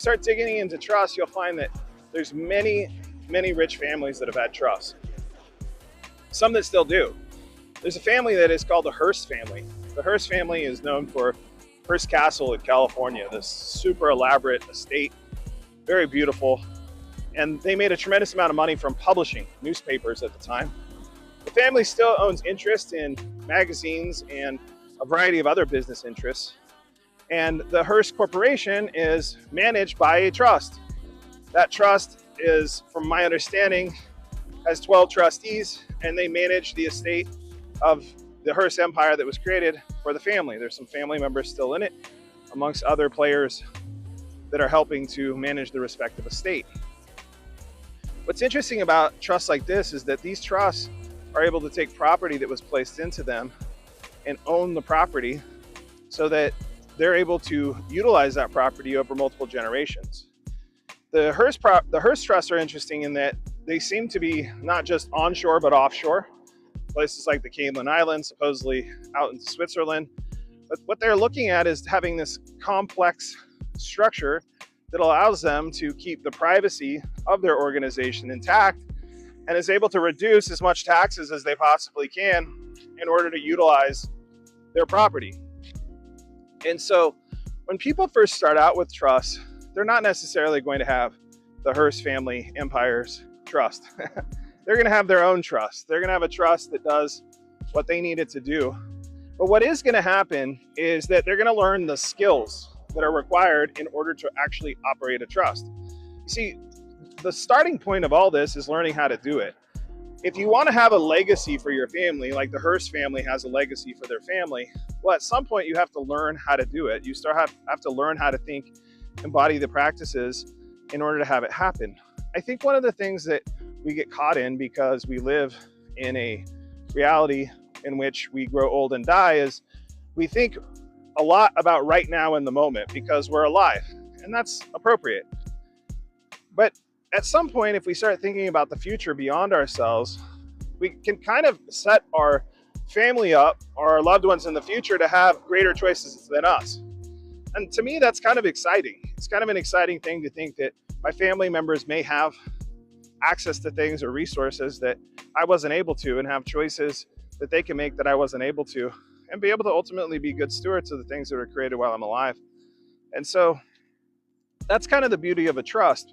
start digging into trust, you'll find that there's many rich families that have had trusts. Some that still do. There's a family that is called the Hearst family. The Hearst family is known for Hearst Castle in California, this super elaborate estate, very beautiful. And they made a tremendous amount of money from publishing newspapers at the time. The family still owns interest in magazines and a variety of other business interests. And the Hearst Corporation is managed by a trust. That trust is, from my understanding, has 12 trustees, and they manage the estate of the Hearst empire that was created for the family. There's some family members still in it, amongst other players that are helping to manage the respective estate. What's interesting about trusts like this is that these trusts are able to take property that was placed into them and own the property so that they're able to utilize that property over multiple generations. The Hearst trusts are interesting in that they seem to be not just onshore but offshore, places like the Cayman Islands, supposedly out in Switzerland. But what they're looking at is having this complex structure that allows them to keep the privacy of their organization intact and is able to reduce as much taxes as they possibly can in order to utilize their property. And so when people first start out with trusts, they're not necessarily going to have the Hearst family empire's trust. They're going to have their own trust. They're going to have a trust that does what they need it to do. But what is going to happen is that they're going to learn the skills that are required in order to actually operate a trust. You see, the starting point of all this is learning how to do it. If you want to have a legacy for your family, like the Hearst family has a legacy for their family, well, at some point you have to learn how to do it. You have to learn how to think, embody the practices in order to have it happen. I think one of the things that we get caught in because we live in a reality in which we grow old and die is we think a lot about right now in the moment because we're alive, and that's appropriate. But at some point, if we start thinking about the future beyond ourselves, we can kind of set our family up or our loved ones in the future to have greater choices than us. And to me, that's kind of exciting. It's kind of an exciting thing to think that my family members may have access to things or resources that I wasn't able to, and have choices that they can make that I wasn't able to, and be able to ultimately be good stewards of the things that were created while I'm alive. And so that's kind of the beauty of a trust.